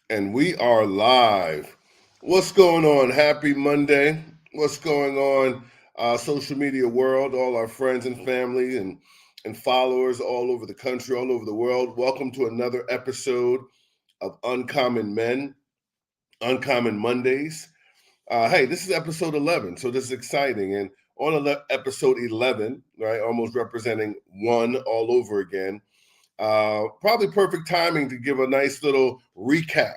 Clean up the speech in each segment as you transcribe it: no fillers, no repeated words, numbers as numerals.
And we are live. What's going on? Happy Monday. What's going on, social media world, all our friends and family and followers all over the country, all over the world. Welcome to another episode of Uncommon Men, Uncommon Mondays. Hey, this is episode 11, so this is exciting. And on episode 11, right, almost representing one all over again, probably perfect timing to give a nice little recap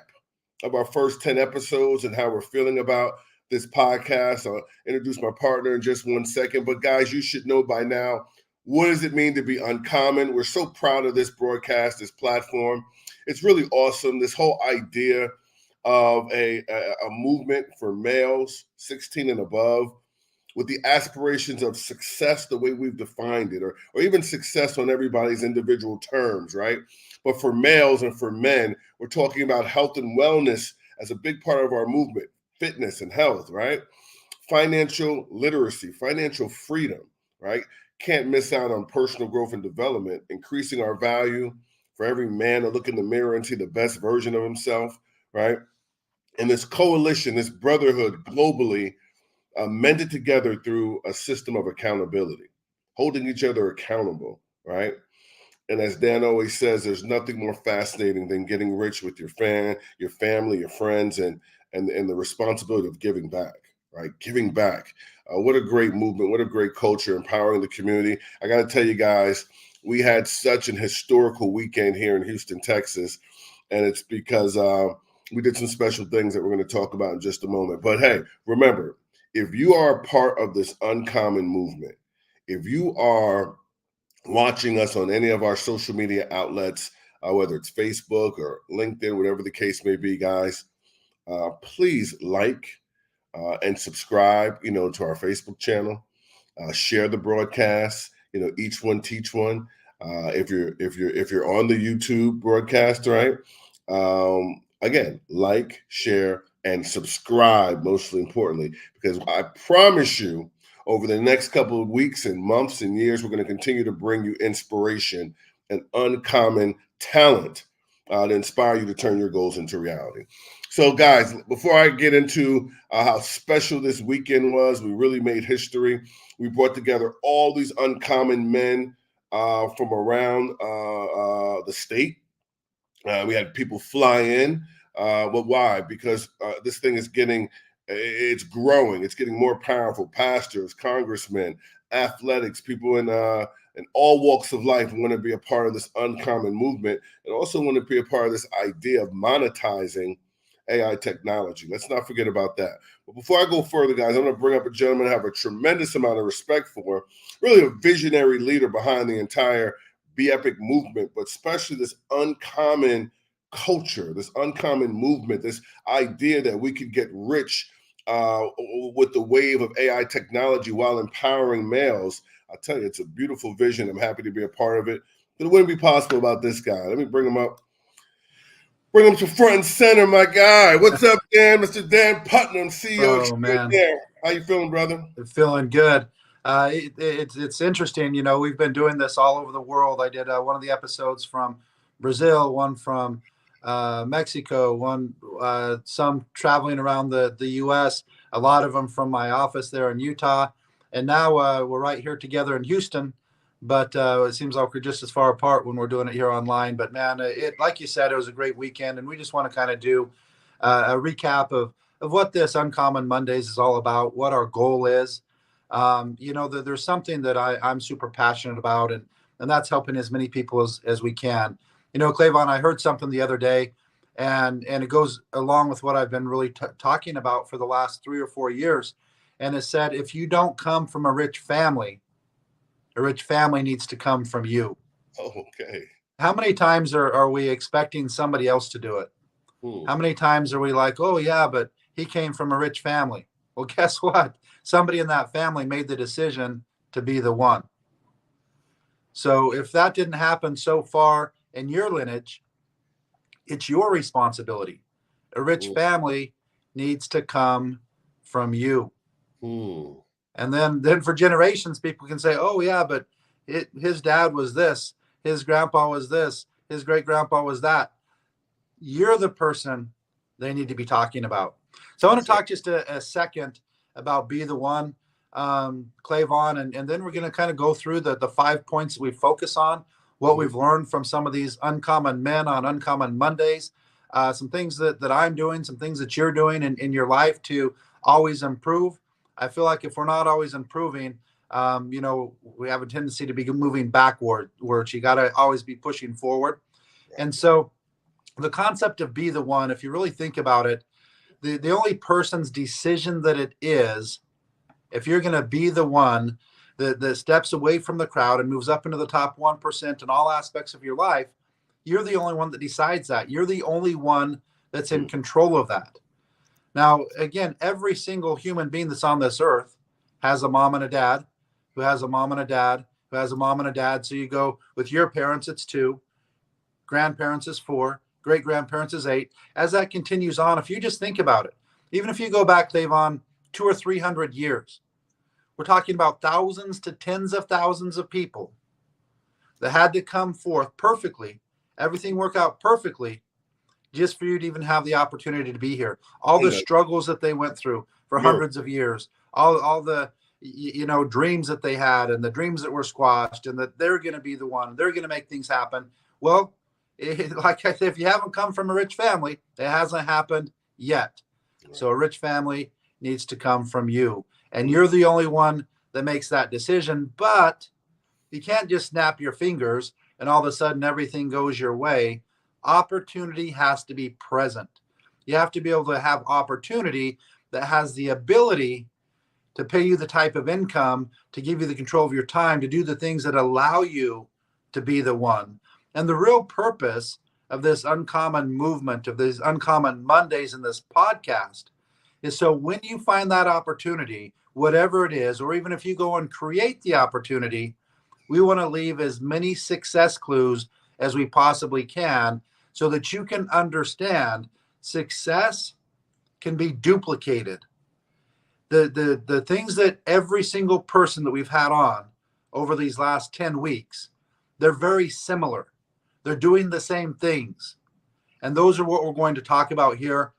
of our first 10 episodes and how we're feeling about this podcast. I'll introduce my partner in just 1 second. But guys, you should know by now, what does it mean to be uncommon? We're so proud of this broadcast, this platform. It's really awesome. This whole idea of a movement for males 16 and above with the aspirations of success the way we've defined it, or even success on everybody's individual terms, right? But for males and for men, we're talking about health and wellness as a big part of our movement, fitness and health, right? Financial literacy, financial freedom, right? Can't miss out on personal growth and development, increasing our value for every man to look in the mirror and see the best version of himself, right? And this coalition, this brotherhood globally mended together through a system of accountability, holding each other accountable, right? And as Dan always says, there's nothing more fascinating than getting rich with your family, your friends, and the responsibility of giving back, right? Giving back. What a great movement! What a great culture, empowering the community. I got to tell you guys, we had such an historical weekend here in Houston, Texas, and it's because we did some special things that we're going to talk about in just a moment. But hey, remember, if you are a part of this uncommon movement, if you are watching us on any of our social media outlets, whether it's Facebook or LinkedIn, whatever the case may be, guys, please like and subscribe, to our Facebook channel. Share the broadcast. Each one teach one. If you're on the YouTube broadcast, right? Again, like, share, and subscribe. Mostly importantly, because I promise you, over the next couple of weeks and months and years, we're going to continue to bring you inspiration and uncommon talent to inspire you to turn your goals into reality. So, guys, before I get into how special this weekend was, we really made history. We brought together all these uncommon men from around the state. We had people fly in. But why? Because this thing is it's growing. It's getting more powerful. Pastors, congressmen, athletics, people in all walks of life want to be a part of this uncommon movement and also want to be a part of this idea of monetizing AI technology. Let's not forget about that. But before I go further, guys, I'm going to bring up a gentleman I have a tremendous amount of respect for, really a visionary leader behind the entire Be Epic movement, but especially this uncommon culture, this uncommon movement, this idea that we could get rich with the wave of AI technology while empowering males. I tell you, it's a beautiful vision. I'm happy to be a part of it. But it wouldn't be possible without this guy. Let me bring him up. Bring him to front and center, my guy. What's up, Dan? Mr. Dan Putnam, CEO Oh man, extraordinaire. How you feeling, brother? feeling good. It's interesting. We've been doing this all over the world. I did one of the episodes from Brazil, one from Mexico, one some traveling around the U.S. A lot of them from my office there in Utah, and now we're right here together in Houston. But it seems like we're just as far apart when we're doing it here online. But man, it like you said, it was a great weekend, and we just want to kind of do a recap of what this Uncommon Mondays is all about, what our goal is. There's something that I'm super passionate about, and that's helping as many people as we can. Clavon, I heard something the other day, and it goes along with what I've been really talking about for the last 3 or 4 years. And it said, if you don't come from a rich family needs to come from you. Oh, okay. How many times are we expecting somebody else to do it? How many times are we like, oh, yeah, but he came from a rich family? Well, guess what? Somebody in that family made the decision to be the one. So if that didn't happen so far in your lineage, it's your responsibility. A rich family needs to come from you. And then for generations, people can say, oh, yeah, but his dad was this, his grandpa was this, his great grandpa was that. You're the person they need to be talking about. So I want to talk just a second about Be the One, Clavon, and then we're going to kind of go through the 5 points that we focus on, what we've learned from some of these uncommon men on Uncommon Mondays, some things that I'm doing, some things that you're doing in your life to always improve. I feel like if we're not always improving, we have a tendency to be moving backward, where you got to always be pushing forward. And so the concept of Be the One, if you really think about it, the only person's decision that it is, if you're going to be the one that steps away from the crowd and moves up into the top 1% in all aspects of your life, you're the only one that decides that. You're the only one that's in control of that. Now, again, every single human being that's on this earth has a mom and a dad, who has a mom and a dad, who has a mom and a dad. So you go with your parents, it's 2, grandparents is 4, great grandparents is 8. As that continues on, if you just think about it, even if you go back, Clavon, 200 or 300 years, we're talking about thousands to tens of thousands of people that had to come forth perfectly, everything work out perfectly, just for you to even have the opportunity to be here. All the struggles that they went through for hundreds of years, all the dreams that they had, and the dreams that were squashed, and that they're going to be the one, they're going to make things happen. Well, like I said, if you haven't come from a rich family, it hasn't happened yet. So a rich family needs to come from you, and you're the only one that makes that decision. But you can't just snap your fingers and all of a sudden everything goes your way. Opportunity has to be present. You have to be able to have opportunity that has the ability to pay you the type of income, to give you the control of your time, to do the things that allow you to be the one. And the real purpose of this uncommon movement, of these Uncommon Mondays in this podcast, is so when you find that opportunity, whatever it is, or even if you go and create the opportunity, we want to leave as many success clues as we possibly can, so that you can understand success can be duplicated. The things that every single person that we've had on over these last 10 weeks, they're very similar. They're doing the same things. And those are what we're going to talk about here,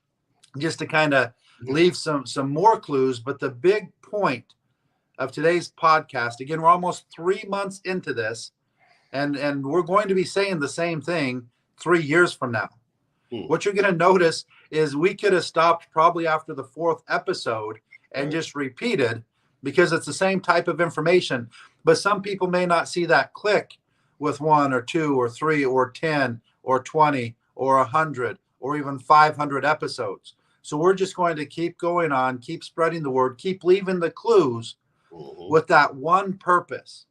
just to kind of leave some more clues. But the big point of today's podcast, again, we're almost 3 months into this, and we're going to be saying the same thing 3 years from now. What you're going to notice is we could have stopped probably after the 4th episode and just repeated, because it's the same type of information. But some people may not see that click with 1 or 2 or 3 or 10 or 20 or 100 or even 500 episodes. So we're just going to keep going on, keep spreading the word, keep leaving the clues with that one purpose.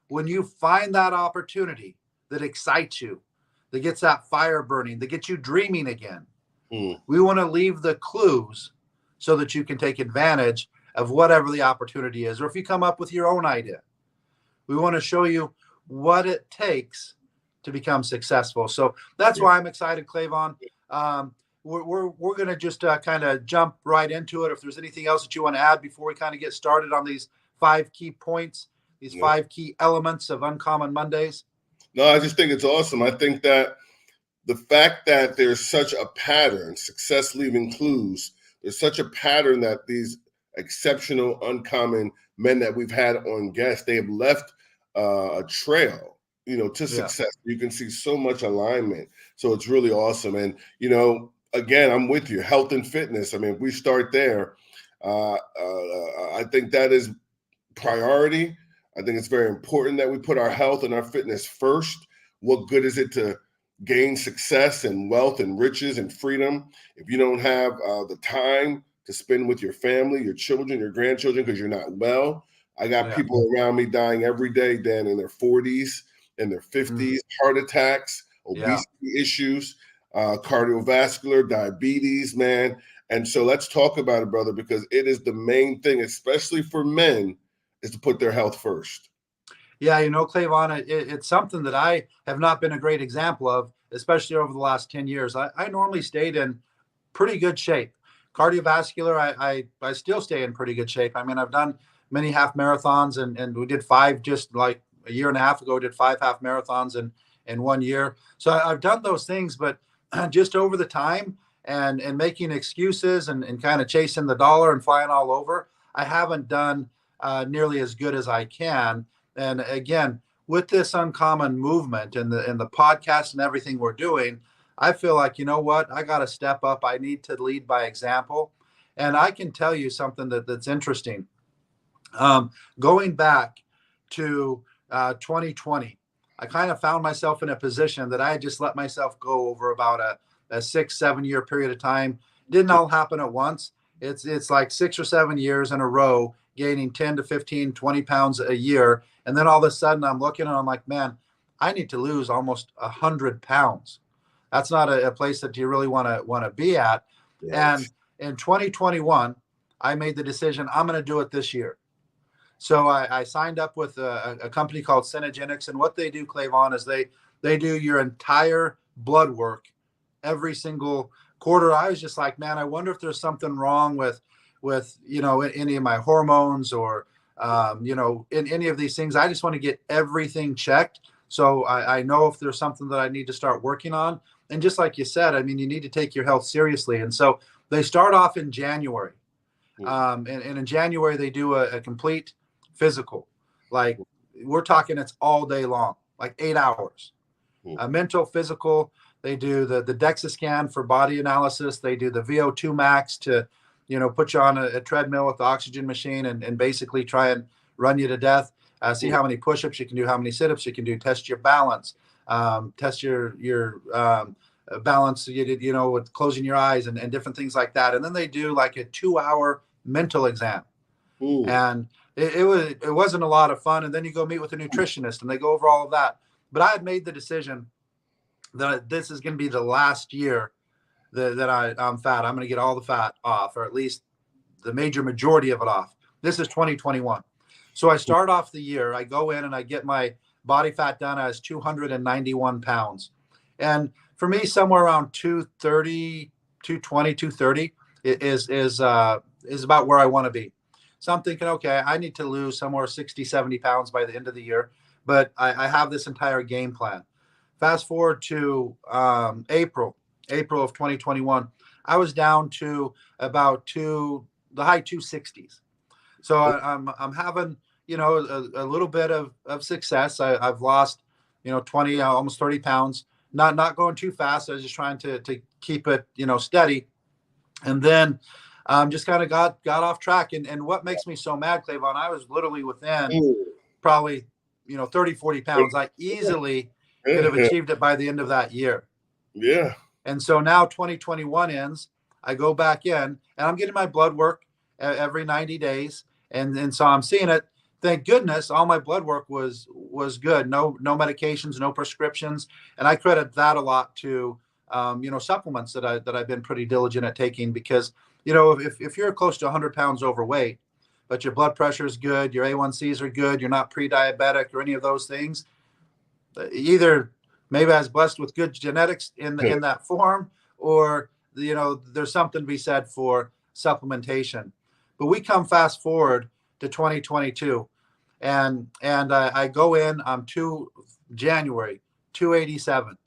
When you find that opportunity that excites you, that gets that fire burning, that gets you dreaming again, we want to leave the clues so that you can take advantage of whatever the opportunity is. Or if you come up with your own idea, we want to show you what it takes to become successful. So that's why I'm excited, Clavon. We're going to just kind of jump right into it. If there's anything else that you want to add before we kind of get started on these 5 key points, these 5 key elements of Uncommon Mondays. No, I just think it's awesome. I think that the fact that there's such a pattern, success leaving clues, there's such a pattern that these exceptional, uncommon men that we've had on guests, they have left a trail, to success. You can see so much alignment. So it's really awesome. And, again, I'm with you. Health and fitness. I mean, if we start there, I think that is priority. I think it's very important that we put our health and our fitness first. What good is it to gain success and wealth and riches and freedom if you don't have the time to spend with your family, your children, your grandchildren, because you're not well? I got people around me dying every day, Dan, in their 40s, in their 50s, heart attacks, obesity issues, cardiovascular, diabetes, man. And so let's talk about it, brother, because it is the main thing, especially for men, is to put their health first. Yeah, Clavon, it's something that I have not been a great example of, especially over the last 10 years. I normally stayed in pretty good shape. Cardiovascular, I still stay in pretty good shape. I mean, I've done many half marathons, and we did 5 just like a year and a half ago, did 5 half marathons in 1 year. So I've done those things, but just over the time and making excuses and kind of chasing the dollar and flying all over. I haven't done nearly as good as I can. And again, with this uncommon movement and the podcast and everything we're doing, I feel like, you know what, I got to step up. I need to lead by example. And I can tell you something that's interesting. Going back to 2020, I kind of found myself in a position that I had just let myself go over about a 6-7 year period of time. Didn't all happen at once. It's like 6 or 7 years in a row, gaining 10 to 15, 20 pounds a year. And then all of a sudden I'm looking and I'm like, man, I need to lose almost 100 pounds. That's not a place that you really want to be at. Right. And in 2021, I made the decision, I'm going to do it this year. So I signed up with a company called Synergenics, and what they do, Clavon, is they do your entire blood work every single quarter. I was just like, man, I wonder if there's something wrong with any of my hormones or in any of these things. I just want to get everything checked, so I know if there's something that I need to start working on. And just like you said, I mean, you need to take your health seriously. And so they start off in January, and in January they do a complete physical. Like, we're talking, it's all day long, like 8 hours. A mental, physical. They do the DEXA scan for body analysis. They do the VO2 max to, put you on a treadmill with the oxygen machine and basically try and run you to death. See how many push-ups you can do, how many sit-ups you can do, test your balance, test your balance, with closing your eyes and different things like that. And then they do like a 2-hour mental exam. And it wasn't a lot of fun. And then you go meet with a nutritionist and they go over all of that. But I had made the decision that this is going to be the last year that I'm fat. I'm going to get all the fat off, or at least the major majority of it off. This is 2021. So I start off the year, I go in and I get my body fat done as 291 pounds. And for me, somewhere around 230, 220, 230 is about where I want to be. So I'm thinking, okay, I need to lose somewhere 60, 70 pounds by the end of the year. But I have this entire game plan. Fast forward to April of 2021, I was down to about the high 260s. So I'm having, a little bit of success. I've lost, 20, almost 30 pounds, not going too fast. I was just trying to keep it, steady. And then just kind of got off track. And what makes me so mad, Clavon, I was literally within probably, 30, 40 pounds. I easily could have achieved it by the end of that year. Yeah. And so now 2021 ends, I go back in and I'm getting my blood work every 90 days. And so I'm seeing it. Thank goodness all my blood work was good. No medications, no prescriptions. And I credit that a lot to, supplements that I've been pretty diligent at taking, because, if you're close to 100 pounds overweight, but your blood pressure is good, your A1Cs are good, you're not pre-diabetic or any of those things, either maybe I was blessed with good genetics in that form, or, there's something to be said for supplementation. But we come fast forward to 2022, and I go in, I'm January 287.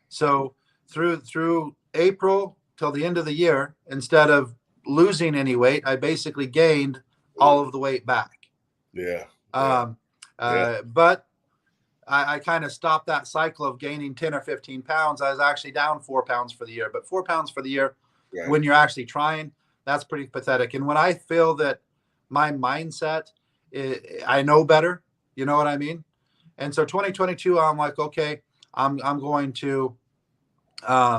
So through April till the end of the year, instead of losing any weight, I basically gained all of the weight back. Yeah. But I kind of stopped that cycle of gaining 10 or 15 pounds. I was actually down 4 pounds for the year, but 4 pounds for the year, right, when you're actually trying, that's pretty pathetic. And when I feel that my mindset, I know better, you know what I mean? And so 2022, I'm like, okay, I'm going to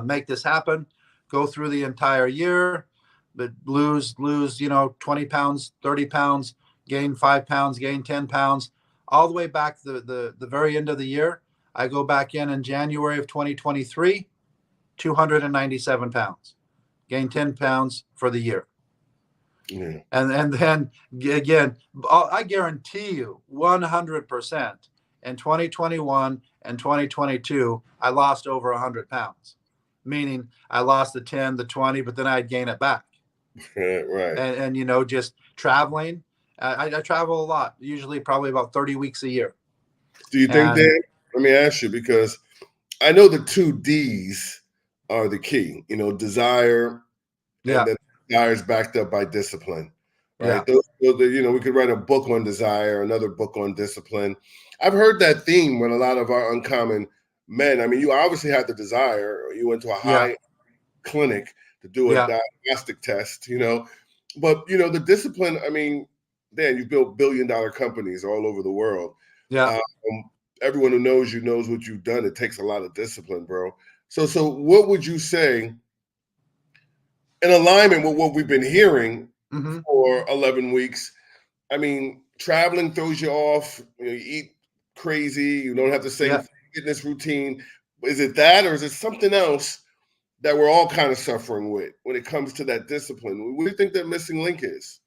make this happen, go through the entire year, but lose, 20 pounds, 30 pounds, gain 5 pounds, gain 10 pounds, all the way back to the very end of the year. I go back in January of 2023, 297 pounds, gain 10 pounds for the year. Yeah. And then again, I guarantee you 100% in 2021 and 2022, I lost over 100 pounds, meaning I lost the 10, the 20, but then I'd gain it back. Right. And just traveling. I travel a lot, usually probably about 30 weeks a year. Do you think, Dan, let me ask you, because I know the 2 Ds are the key. Desire, and Yeah. then desire is backed up by discipline, Yeah. right? We could write a book on desire, another book on discipline. I've heard that theme with a lot of our uncommon men. I mean, you obviously had the desire. You went to a Yeah. high clinic to do a Yeah. diagnostic test, but the discipline. I mean, Dan, you built billion-dollar companies all over the world. Yeah. Um, Everyone who knows you knows what you've done. It takes a lot of discipline, bro. So what would you say in alignment with what we've been hearing Hmm. for 11 weeks? I mean, traveling throws you off. You eat crazy. You don't have the same Yeah. fitness routine. Is it that, or is it something else that we're all kind of suffering with when it comes to that discipline? What do you think that missing link is?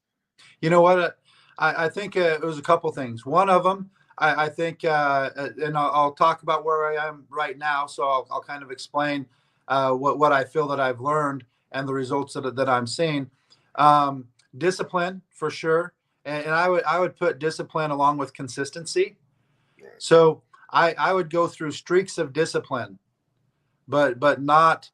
You know what? I think it was a couple things. One of them, I think, and I'll talk about where I am right now. So I'll kind of explain what I feel that I've learned and the results that I'm seeing. Um, Discipline for sure, and I would put discipline along with consistency. Right. So I would go through streaks of discipline, but not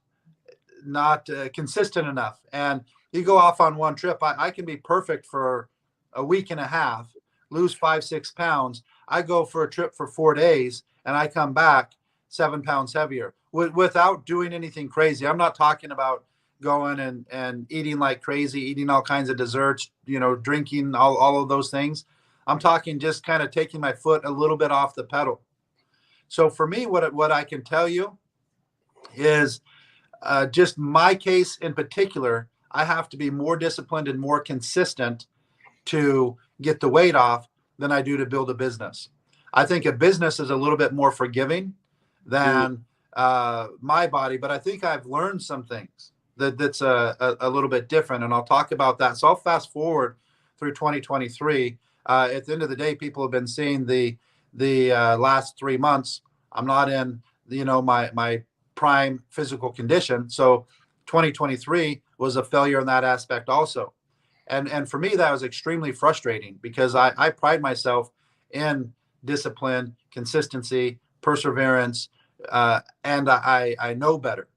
consistent enough. And you go off on one trip, I can be perfect for a week and a half, lose 5, 6 pounds. I go for a trip for 4 days and I come back 7 pounds heavier without doing anything crazy. I'm not talking about going and eating like crazy, eating all kinds of desserts, drinking all of those things. I'm talking just kind of taking my foot a little bit off the pedal. So for me, what I can tell you is just my case in particular, I have to be more disciplined and more consistent to get the weight off than I do to build a business. I think a business is a little bit more forgiving Mm, than my body, but I think I've learned some things that's a little bit different, and I'll talk about that. So I'll fast forward through 2023. At the end of the day, people have been seeing the last 3 months. I'm not in my prime physical condition, so 2023 was a failure in that aspect also. And for me that was extremely frustrating because I pride myself in discipline, consistency, perseverance, and I know better.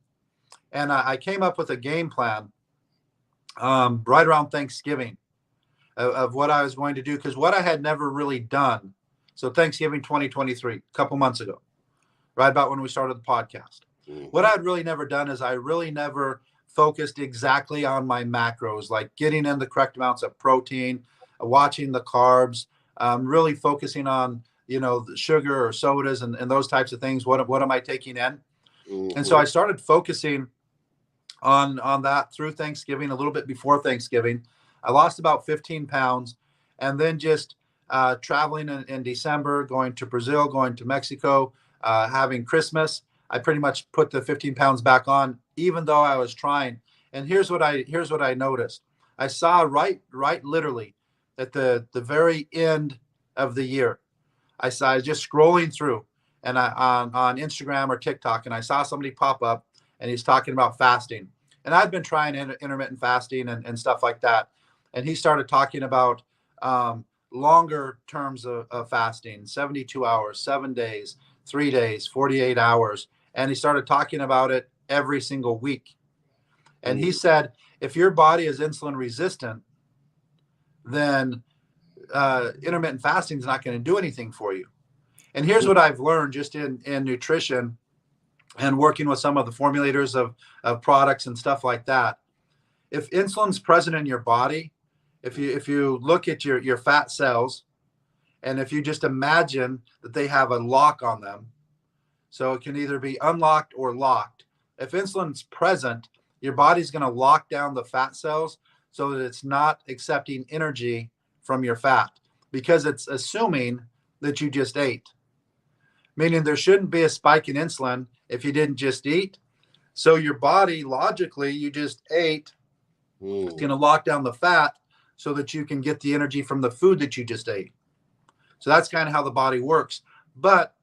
And I came up with a game plan right around Thanksgiving of what I was going to do because what I had never really done. So Thanksgiving 2023, a couple months ago, right about when we started the podcast. What mhm, I'd really never done is I really never focused exactly on my macros, like getting in the correct amounts of protein, watching the carbs, really focusing on the sugar or sodas and those types of things. What am I taking in? And so mhm, I started focusing on that through Thanksgiving, a little bit before Thanksgiving. I lost about 15 pounds, and then just traveling in December, going to Brazil, going to Mexico, having Christmas. I pretty much put the 15 pounds back on, even though I was trying. And here's what I noticed. I saw right literally at the very end of the year. I was just scrolling through and on Instagram or TikTok, and I saw somebody pop up, and he's talking about fasting. And I've been trying intermittent fasting and stuff like that. And he started talking about longer terms of fasting, 72 hours, 7 days, 3 days, 48 hours. And he started talking about it every single week. And he mm, said, if your body is insulin resistant, then intermittent fasting is not going to do anything for you. And here's what I've learned just in nutrition and working with some of the formulators of products and stuff like that. If insulin's present in your body, if you look at your fat cells, and if you just imagine that they have a lock on them, so it can either be unlocked or locked. If insulin's present, your body's going to lock down the fat cells so that it's not accepting energy from your fat because it's assuming that you just ate, meaning there shouldn't be a spike in insulin if you didn't just eat. So your body, logically, you just ate, it's going mm. to lock down the fat so that you can get the energy from the food that you just ate. So that's kind of how the body works. But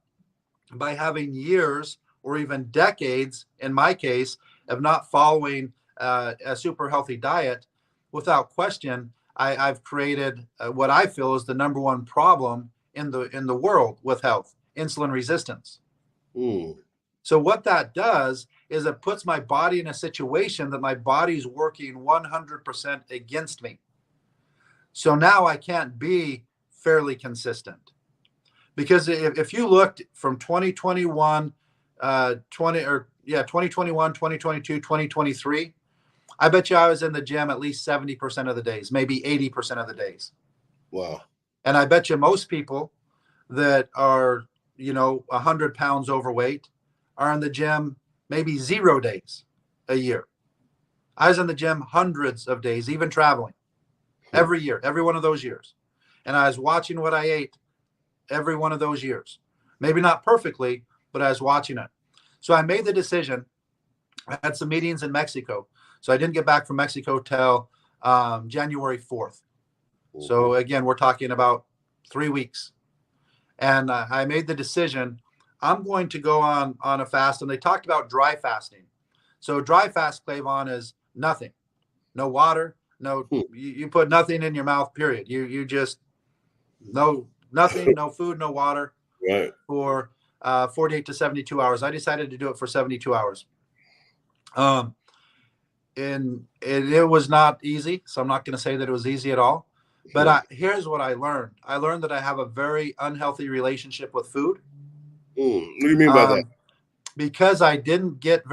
by having years or even decades, in my case, of not following a super healthy diet, without question, I've created what I feel is the number one problem in the world with health: insulin resistance. Mm, So what that does is it puts my body in a situation that my body's working 100% against me. So now I can't be fairly consistent. Because if you looked from 2021, 2021, 2022, 2023, I bet you I was in the gym at least 70% of the days, maybe 80% of the days. Wow. And I bet you most people that are, 100 pounds overweight are in the gym maybe 0 days a year. I was in the gym hundreds of days, even traveling every year, every one of those years. And I was watching what I ate every one of those years. Maybe not perfectly, but I was watching it. So I made the decision. I had some meetings in Mexico. So I didn't get back from Mexico till January 4th. So again, we're talking about 3 weeks. And I made the decision, I'm going to go on a fast. And they talked about dry fasting. So dry fast, Clavon, is nothing. No water, no, you put nothing in your mouth, period. You just, nothing, no food, no water, right, for 48 to 72 hours. I decided to do it for 72 hours. And it was not easy. So I'm not going to say that it was easy at all. But here's what I learned. I learned that I have a very unhealthy relationship with food. What do you mean by that? Because I didn't get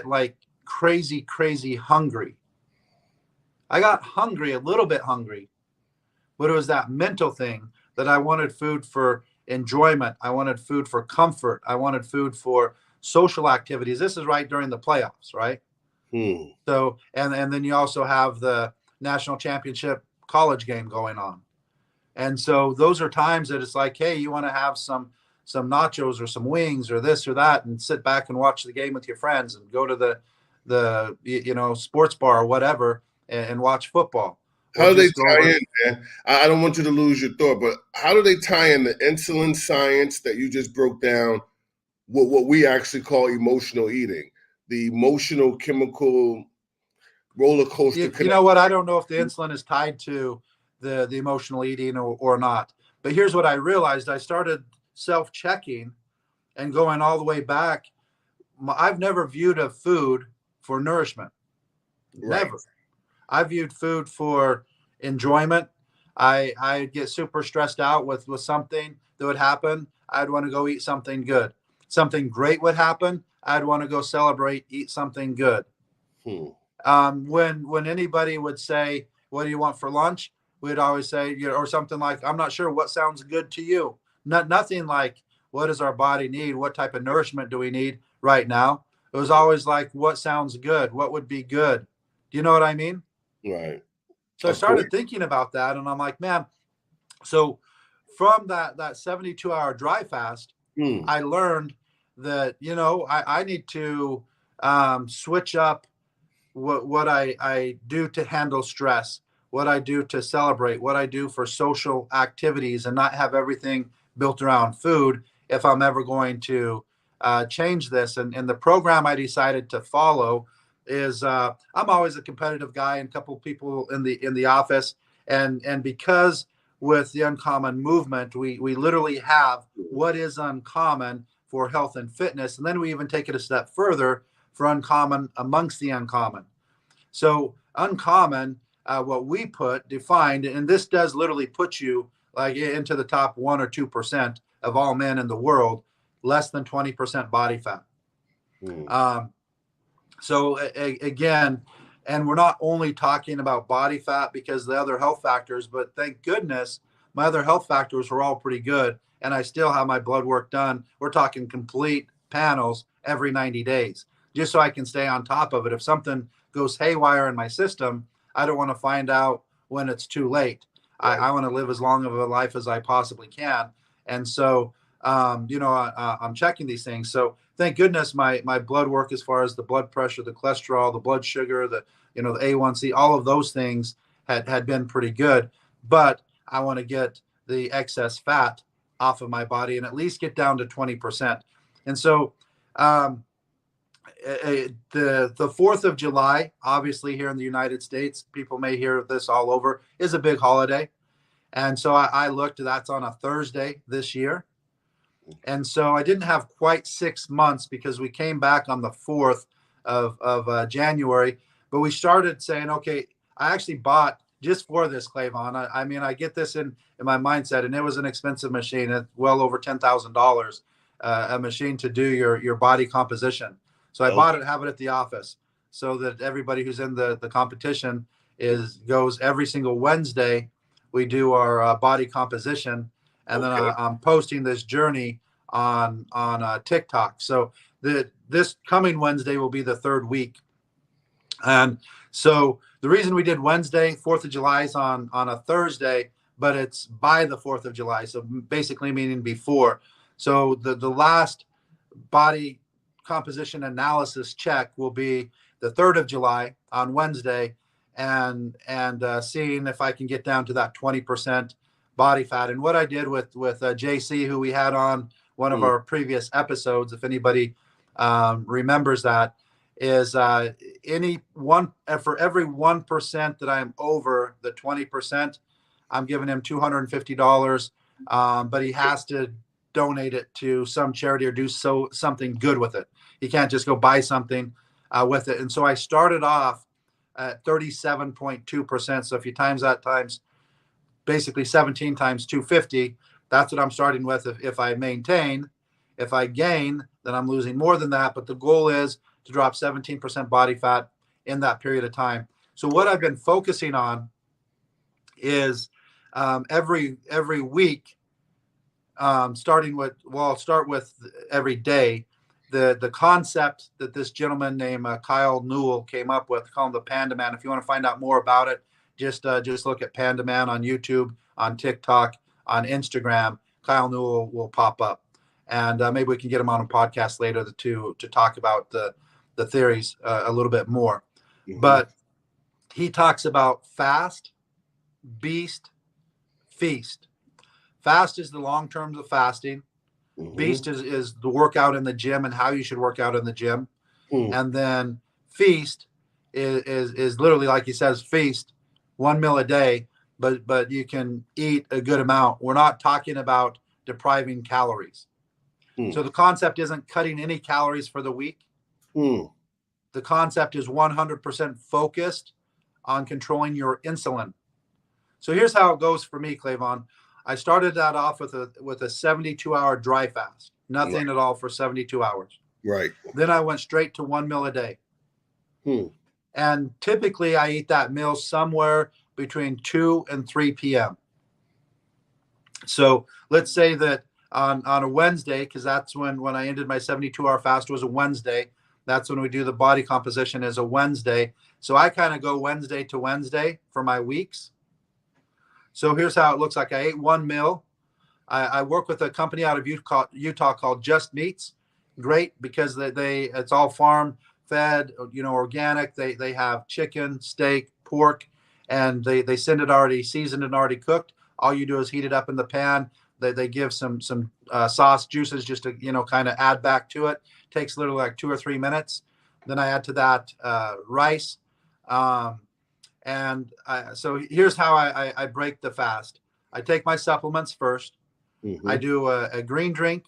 like crazy hungry. I got hungry, a little bit hungry, but it was that mental thing that I wanted food for enjoyment. I wanted food for comfort. I wanted food for social activities. This is right during the playoffs, right? So, and then you also have the national championship college game going on. And so those are times that it's like, hey, you want to have some nachos or some wings or this or that and sit back and watch the game with your friends and go to the sports bar or whatever and watch football. How do they tie in, man? I don't want you to lose your thought, but how do they tie in the insulin science that you just broke down with what we actually call emotional eating, the emotional chemical roller coaster? You know what? I don't know if the insulin is tied to the emotional eating or not. But here's what I realized. I started self-checking and going all the way back. I've never viewed a food for nourishment. Right. Never. I viewed food for enjoyment. I get super stressed out with something that would happen. I'd want to go eat something good. Something great would happen. I'd want to go celebrate, eat something good. When anybody would say, "What do you want for lunch?" We'd always say, or something like, "I'm not sure. What sounds good to you?" Nothing like, "What does our body need? What type of nourishment do we need right now?" It was always like, "What sounds good? What would be good?" Do you know what I mean? Right. So I started thinking about that, and I'm like, man. So from that 72-hour dry fast, I learned that I need to switch up what I do to handle stress, what I do to celebrate, what I do for social activities, and not have everything built around food if I'm ever going to change this. And the program I decided to follow is I'm always a competitive guy, and a couple of people in the office, and because with the Uncommon movement, we literally have what is uncommon for health and fitness, and then we even take it a step further for uncommon amongst the uncommon. So uncommon, what we defined, and this does literally put you like into the top 1 or 2% of all men in the world, less than 20% body fat. So again, and we're not only talking about body fat because the other health factors, but thank goodness my other health factors were all pretty good. And I still have my blood work done. We're talking complete panels every 90 days, just so I can stay on top of it. If something goes haywire in my system, I don't want to find out when it's too late. Right. I want to live as long of a life as I possibly can. And so, I'm checking these things. So thank goodness my blood work, as far as the blood pressure, the cholesterol, the blood sugar, the A1C, all of those things had been pretty good. But I want to get the excess fat off of my body and at least get down to 20%. And so the 4th of July, obviously here in the United States, people may hear this all over, is a big holiday. And so I looked, that's on a Thursday this year. And so I didn't have quite 6 months because we came back on the 4th of January. But we started saying, okay, I actually bought just for this, Clavon. I mean, I get this in my mindset, and it was an expensive machine, well over $10,000, a machine to do your body composition. So I bought it, have it at the office, so that everybody who's in the competition goes every single Wednesday. We do our body composition, and then I'm posting this journey on TikTok. So this coming Wednesday will be the third week, and so the reason we did Wednesday, 4th of July, is on a Thursday, but it's by the 4th of July, so basically meaning before. So the last body composition analysis check will be the 3rd of July on Wednesday, and seeing if I can get down to that 20% body fat. And what I did with JC, who we had on one of our previous episodes, if anybody remembers that, is for every 1% that I'm over the 20%, I'm giving him $250. But he has to donate it to some charity or do something good with it. He can't just go buy something with it. And so I started off at 37.2%. So if you times that times basically 17 times 250, that's what I'm starting with. If I maintain, if I gain, then I'm losing more than that. But the goal is to drop 17% body fat in that period of time. So what I've been focusing on is every week, I'll start with every day. The concept that this gentleman named Kyle Newell came up with, call him the Panda Man. If you want to find out more about it, just look at Panda Man on YouTube, on TikTok, on Instagram. Kyle Newell will pop up, and maybe we can get him on a podcast later to talk about the theories a little bit more. Mm-hmm. But he talks about fast, beast, feast. Fast is the long terms of fasting. Mm-hmm. Beast is the workout in the gym and how you should work out in the gym. Mm. And then feast is literally, like he says, feast, 1 meal a day, but you can eat a good amount. We're not talking about depriving calories. Mm. So the concept isn't cutting any calories for the week. Mm. The concept is 100% focused on controlling your insulin. So here's how it goes for me, Clavon. I started that off with a 72-hour dry fast, nothing at all for 72 hours. Right. Then I went straight to 1 meal a day. And typically I eat that meal somewhere between 2 and 3 p.m. So let's say that on a Wednesday, because that's when I ended my 72-hour fast, was a Wednesday. That's when we do the body composition, is a Wednesday. So I kind of go Wednesday to Wednesday for my weeks. So here's how it looks like. I ate 1 meal. I work with a company out of Utah called Just Meats. Great, because it's all farm fed, organic. They have chicken, steak, pork, and they send it already seasoned and already cooked. All you do is heat it up in the pan. They give some sauce juices just to kind of add back to it. Takes literally like 2 or 3 minutes. Then I add to that rice. So here's how I break the fast. I take my supplements first. Mm-hmm. I do a green drink,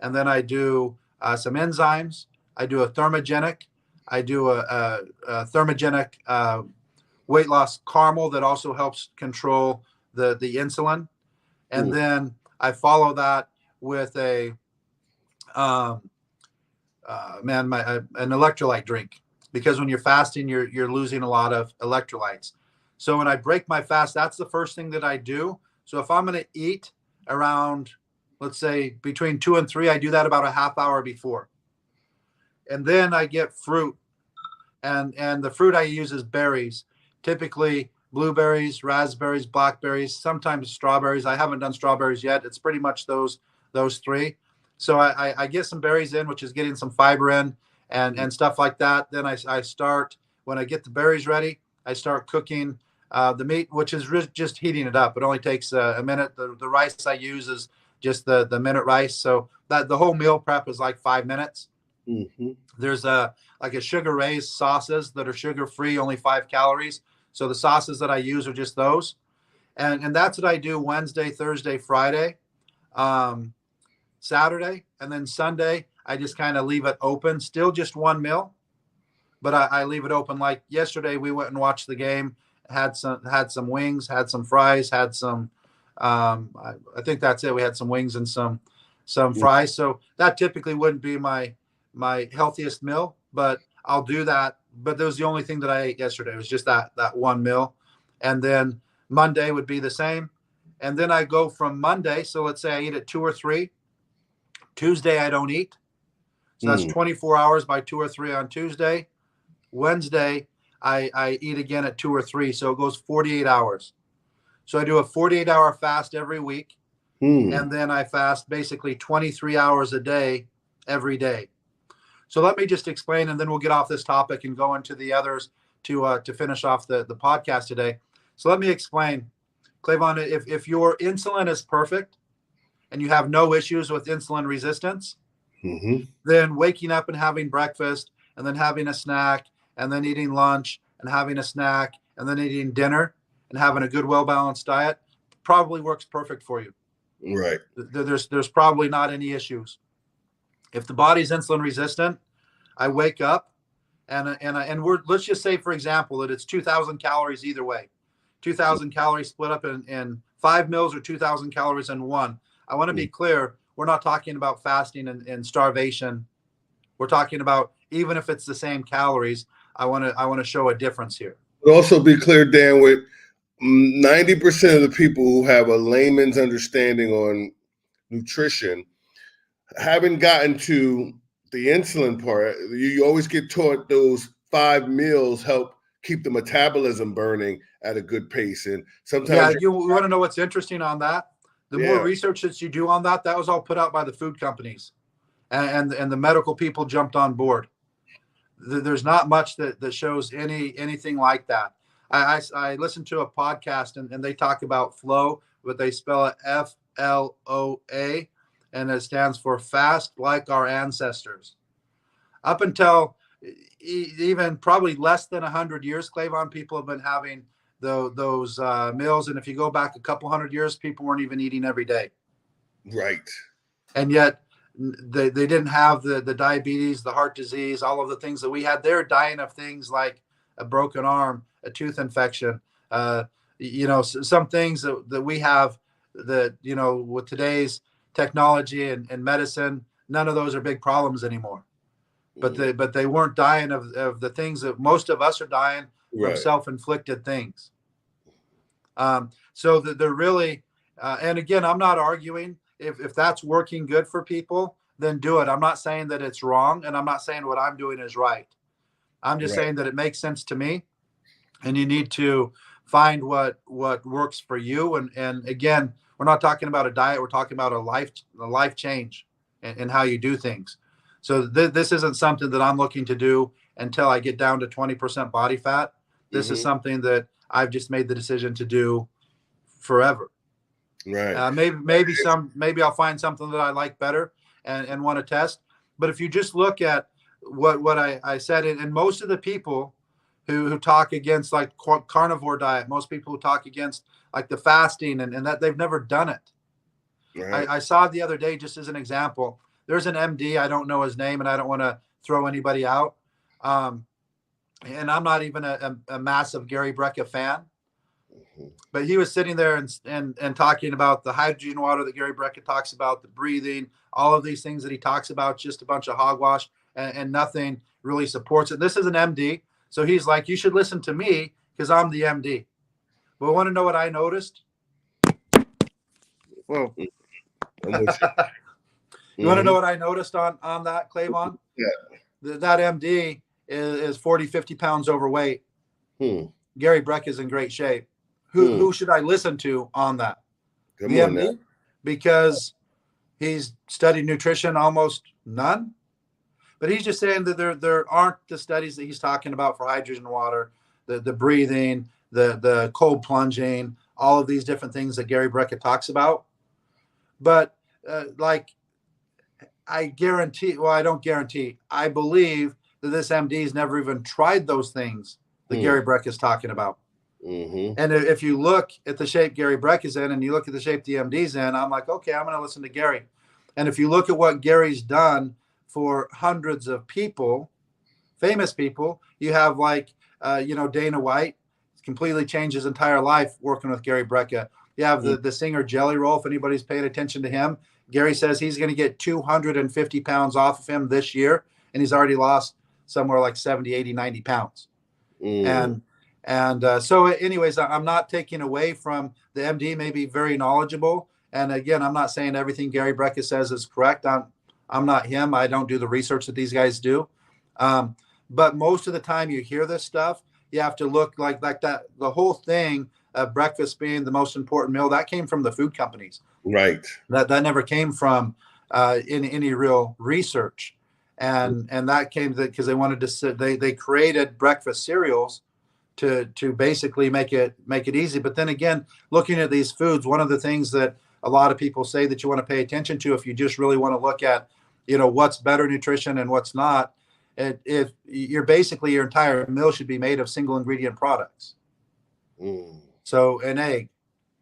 and then I do some enzymes. I do a thermogenic. I do a thermogenic weight loss caramel that also helps control the insulin. And then I follow that with an electrolyte drink. Because when you're fasting, you're losing a lot of electrolytes. So when I break my fast, that's the first thing that I do. So if I'm going to eat around, let's say, between 2 and 3, I do that about a half hour before. And then I get fruit. And the fruit I use is berries, typically blueberries, raspberries, blackberries, sometimes strawberries. I haven't done strawberries yet. It's pretty much those 3. So I get some berries in, which is getting some fiber in. And stuff like that. Then I start, when I get the berries ready, I start cooking the meat, which is just heating it up. It only takes a minute. The rice I use is just the minute rice. So that the whole meal prep is like 5 minutes. Mm-hmm. There's like a sugar raised sauces that are sugar free, only 5 calories. So the sauces that I use are just those. And that's what I do Wednesday, Thursday, Friday. Saturday, and then Sunday I just kind of leave it open. Still just one meal, but I leave it open. Like yesterday, we went and watched the game. Had some wings, had some fries, had some. I think that's it. We had some wings and some fries. So that typically wouldn't be my healthiest meal, but I'll do that. But that was the only thing that I ate yesterday. It was just that one meal, and then Monday would be the same, and then I go from Monday. So let's say I eat at 2 or 3. Tuesday I don't eat, so that's 24 hours by 2 or 3 on Tuesday. Wednesday I eat again at 2 or 3, so it goes 48 hours. So I do a 48-hour fast every week, and then I fast basically 23 hours a day every day. So let me just explain, and then we'll get off this topic and go into the others to finish off the podcast today. So let me explain, Clavon, if your insulin is perfect and you have no issues with insulin resistance, then waking up and having breakfast and then having a snack and then eating lunch and having a snack and then eating dinner and having a good, well-balanced diet probably works perfect for you. Right. There's probably not any issues. If the body's insulin resistant, I wake up and let's just say, for example, that it's 2,000 calories either way, 2,000 calories split up in 5 meals or 2,000 calories in one. I want to be clear. We're not talking about fasting and starvation. We're talking about, even if it's the same calories, I want to show a difference here. But also be clear, Dan, with 90% of the people who have a layman's understanding on nutrition haven't gotten to the insulin part. You always get taught those 5 meals help keep the metabolism burning at a good pace. And sometimes you want to know what's interesting on that? The more research that you do on that was all put out by the food companies, and the medical people jumped on board. There's not much that shows anything like that. I listened to a podcast and they talk about flow, but they spell it FLOA, and it stands for fast like our ancestors. Up until even probably less than 100 years, Clavon, people have been having those meals. And if you go back a couple hundred years, people weren't even eating every day. Right. And yet they didn't have the diabetes, the heart disease, all of the things that we had. They're dying of things like a broken arm, a tooth infection, some things that we have that, with today's technology and medicine, none of those are big problems anymore. But they weren't dying of the things that most of us are dying from self-inflicted things. So that they're really, and again, I'm not arguing if that's working good for people, then do it. I'm not saying that it's wrong, and I'm not saying what I'm doing is right. I'm just saying that it makes sense to me, and you need to find what works for you. And again, we're not talking about a diet. We're talking about a life change in how you do things. So this isn't something that I'm looking to do until I get down to 20% body fat. This is something that I've just made the decision to do forever. Right. Maybe I'll find something that I like better and want to test. But if you just look at what I said, and most of the people who talk against like carnivore diet, most people who talk against like the fasting and that, they've never done it. Right. I saw the other day, just as an example, there's an MD, I don't know his name, and I don't want to throw anybody out. And I'm not even a massive Gary Brecka fan, but he was sitting there and talking about the hydrogen water that Gary Brecka talks about, the breathing, all of these things that he talks about, just a bunch of hogwash, and nothing really supports it. This is an MD. So he's like, you should listen to me because I'm the MD. But want to know what I noticed? Whoa. You want to know what I noticed on that, Clavon? Yeah. That MD is 40, 50 pounds overweight. Gary Brecka is in great shape. Who should I listen to on that? The MD? Because he's studied nutrition almost none. But he's just saying that there aren't the studies that he's talking about for hydrogen water, the breathing, the cold plunging, all of these different things that Gary Brecka talks about. But I don't guarantee. I believe that this MD's never even tried those things that Gary Brecka is talking about. And if you look at the shape Gary Brecka is in and you look at the shape the MD's in, I'm like, okay, I'm going to listen to Gary. And if you look at what Gary's done for hundreds of people, famous people, you have like, Dana White completely changed his entire life working with Gary Brecka. You have the singer Jelly Roll. If anybody's paying attention to him, Gary says he's going to get 250 pounds off of him this year. And he's already lost somewhere like 70, 80, 90 pounds. So anyways, I'm not taking away from the MD, may be very knowledgeable. And again, I'm not saying everything Gary Brecka says is correct. I'm not him. I don't do the research that these guys do. But most of the time you hear this stuff, you have to look like that. The whole thing of breakfast being the most important meal, that came from the food companies. Right. That never came from in any real research. And that came because they wanted to, they created breakfast cereals to basically make it easy. But then again, looking at these foods, one of the things that a lot of people say that you want to pay attention to, if you just really want to look at, what's better nutrition and what's not, if you're basically, your entire meal should be made of single ingredient products. So an egg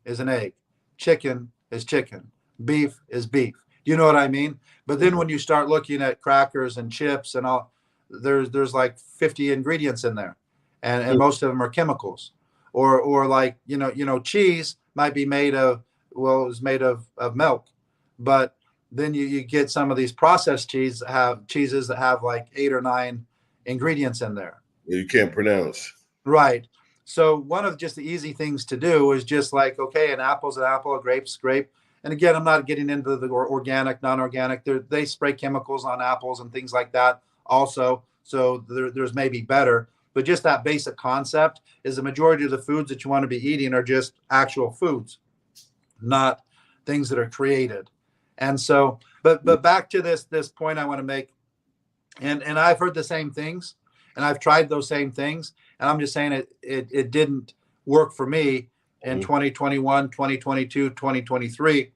is an egg, chicken is chicken, beef is beef. You know what I mean? But then when you start looking at crackers and chips and all, there's like 50 ingredients in there, and most of them are chemicals, or like cheese might be made of, is made of milk, but then you get some of these processed cheeses that have like 8 or 9 ingredients in there. You can't pronounce. Right. So one of just the easy things to do is just like, okay, an apple's an apple, a grape's grape. And again, I'm not getting into the organic, non-organic. They spray chemicals on apples and things like that also. So there's maybe better. But just that basic concept is the majority of the foods that you want to be eating are just actual foods, not things that are created. And so, but back to this point I want to make, and I've heard the same things, and I've tried those same things, and I'm just saying it didn't work for me in 2021, 2022, 2023.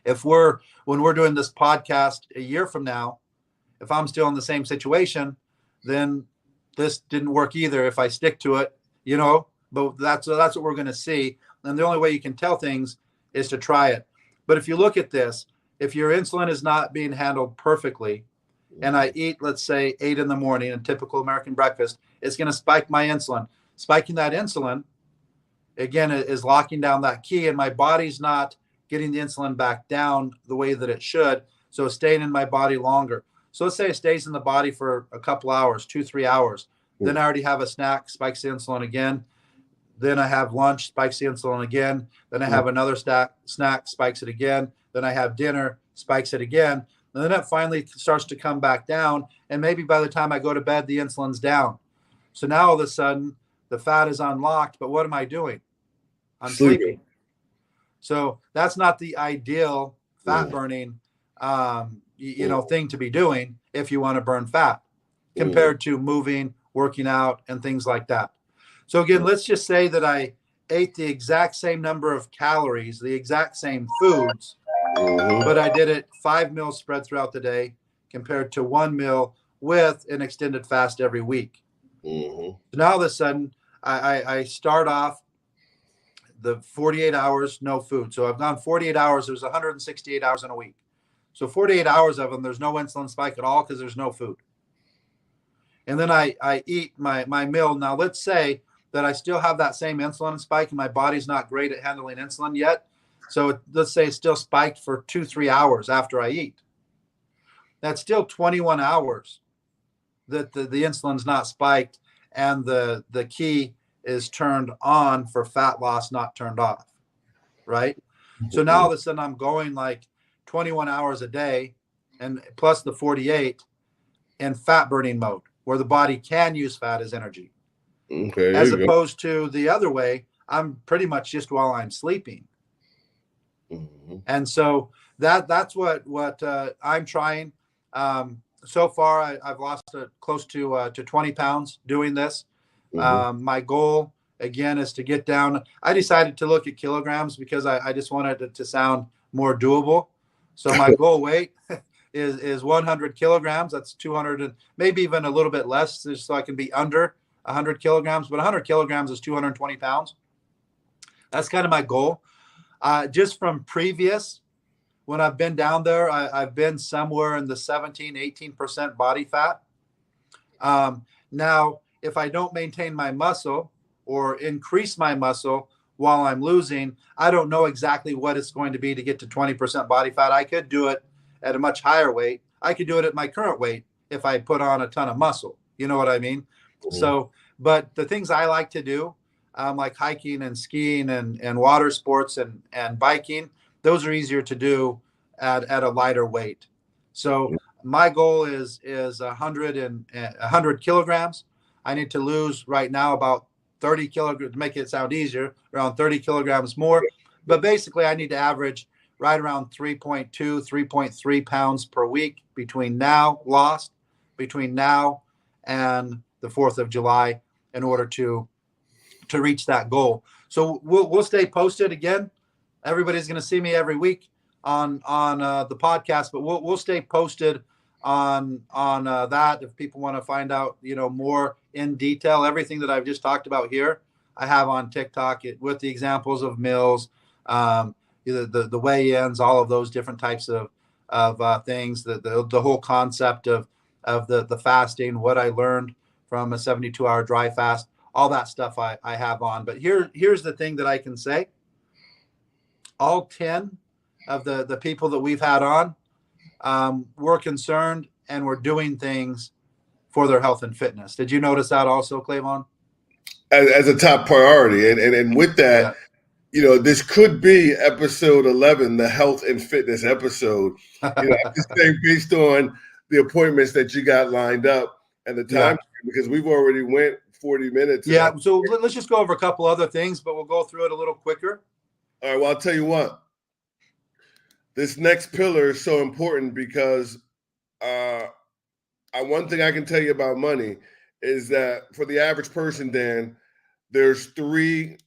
When we're doing this podcast a year from now, if I'm still in the same situation, then this didn't work either if I stick to it, but that's what we're going to see. And the only way you can tell things is to try it. But if you look at this, if your insulin is not being handled perfectly, and I eat, let's say 8 in the morning, a typical American breakfast, it's going to spike my insulin. Spiking that insulin, again, is locking down that key, and my body's not getting the insulin back down the way that it should. So it's staying in my body longer. So let's say it stays in the body for a couple hours, 2-3 hours. Then I already have a snack, spikes the insulin again. Then I have lunch, spikes the insulin again. Then I have another snack, spikes it again. Then I have dinner, spikes it again. And then it finally starts to come back down. And maybe by the time I go to bed, the insulin's down. So now all of a sudden, the fat is unlocked. But what am I doing? I'm sleeping. So that's not the ideal fat burning, thing to be doing if you want to burn fat compared to moving, working out, and things like that. So again, let's just say that I ate the exact same number of calories, the exact same foods, but I did it 5 meals spread throughout the day compared to 1 meal with an extended fast every week. So now all of a sudden, I start off the 48 hours, no food. So I've gone 48 hours. There's 168 hours in a week. So 48 hours of them, there's no insulin spike at all because there's no food. And then I eat my meal. Now, let's say that I still have that same insulin spike and my body's not great at handling insulin yet. So let's say it's still spiked for 2-3 hours after I eat. That's still 21 hours that the insulin's not spiked and the key is turned on for fat loss, not turned off, right? So now all of a sudden I'm going like 21 hours a day and plus the 48 in fat burning mode where the body can use fat as energy. Okay. As opposed to the other way, I'm pretty much just while I'm sleeping. And so that's what I'm trying. So far, I've lost close to 20 pounds doing this. My goal, again, is to get down. I decided to look at kilograms because I just wanted it to sound more doable. So my goal weight is 100 kilograms. That's 200 and maybe even a little bit less, just so I can be under 100 kilograms. But 100 kilograms is 220 pounds. That's kind of my goal. Just from previous, when I've been down there, I've been somewhere in the 17, 18% body fat. Now, if I don't maintain my muscle or increase my muscle while I'm losing, I don't know exactly what it's going to be to get to 20% body fat. I could do it at a much higher weight. I could do it at my current weight if I put on a ton of muscle. You know what I mean? So, but the things I like to do, like hiking and skiing and water sports and biking, those are easier to do at a lighter weight. So my goal is 100 kilograms. I need to lose right now about 30 kilograms to make it sound easier, around 30 kilograms more. But basically, I need to average right around 3.2, 3.3 pounds per week between now and the 4th of July in order to reach that goal. So we'll stay posted again. Everybody's going to see me every week on the podcast, but we'll stay posted on that. If people want to find out, more in detail, everything that I've just talked about here, I have on TikTok with the examples of meals, the weigh-ins, all of those different types of things, the whole concept of the fasting, what I learned from a 72-hour dry fast, all that stuff I have on. But here's the thing that I can say. All 10 of the people that we've had on, we're concerned and we're doing things for their health and fitness. Did you notice that also, Clavon? As a top priority. And with that, this could be episode 11, the health and fitness episode. I'm just saying based on the appointments that you got lined up and the time, because we've already went 40 minutes. Yeah. So let's just go over a couple other things, but we'll go through it a little quicker. All right. Well, I'll tell you what. This next pillar is so important because one thing I can tell you about money is that for the average person, Dan, there's 3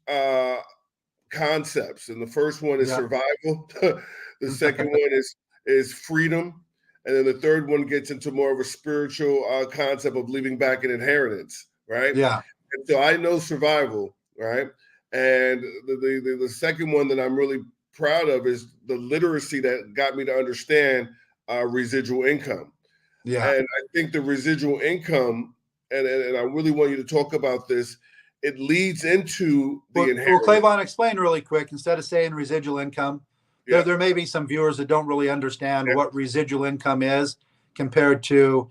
concepts. And the first one is survival. The second one is freedom. And then the third one gets into more of a spiritual concept of leaving back an inheritance, right? Yeah. And so I know survival, right? And the second one that I'm really proud of is the literacy that got me to understand residual income. Yeah. And I think the residual income, and I really want you to talk about this, it leads into the inheritance. Well, Clavon, explain really quick, instead of saying residual income, there may be some viewers that don't really understand what residual income is compared to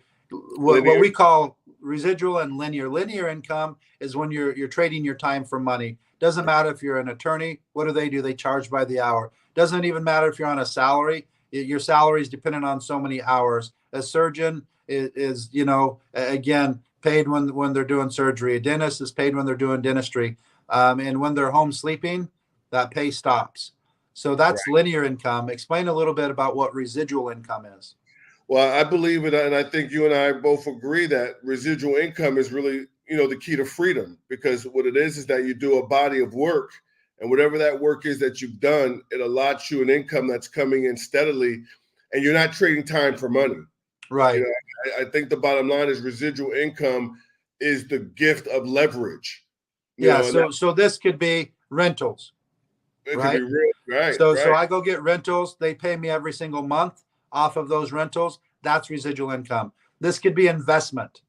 what we call residual and linear. Linear income is when you're trading your time for money. Doesn't matter if you're an attorney. What do? They charge by the hour. Doesn't even matter if you're on a salary. Your salary is dependent on so many hours. A surgeon is again, paid when they're doing surgery. A dentist is paid when they're doing dentistry. And when they're home sleeping, that pay stops. So that's linear income. Explain a little bit about what residual income is. Well, I believe it, and I think you and I both agree that residual income is really, the key to freedom, because what it is that you do a body of work, and whatever that work is that you've done, it allots you an income that's coming in steadily, and you're not trading time for money. Right. I think the bottom line is residual income is the gift of leverage. So this could be rentals. It could be real, right. So I go get rentals. They pay me every single month off of those rentals. That's residual income. This could be investment.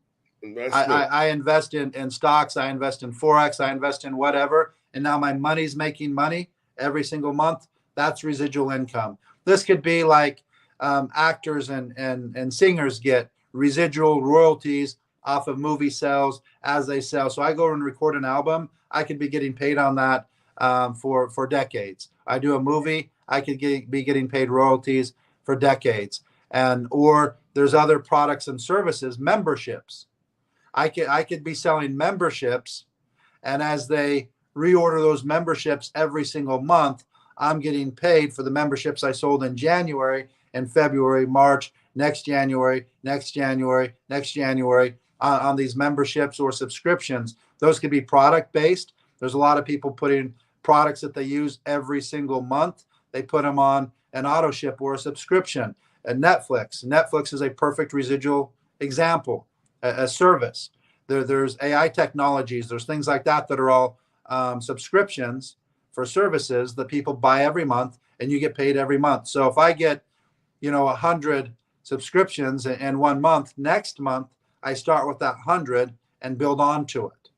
I invest in stocks. I invest in Forex. I invest in whatever. And now my money's making money every single month. That's residual income. This could be like actors and singers get residual royalties off of movie sales as they sell. So I go and record an album. I could be getting paid on that for decades. I do a movie. I could be getting paid royalties for decades. Or there's other products and services, memberships. I could be selling memberships, and as they reorder those memberships every single month, I'm getting paid for the memberships I sold in January and February, March, next January on these memberships or subscriptions. Those could be product based. There's a lot of people putting products that they use every single month. They put them on an auto ship or a subscription. And Netflix is a perfect residual example, a service. There's AI technologies. There's things like that are all subscriptions for services that people buy every month. and you get paid every month. So if I get, 100 subscriptions in 1 month, next month I start with that 100 and build on to it.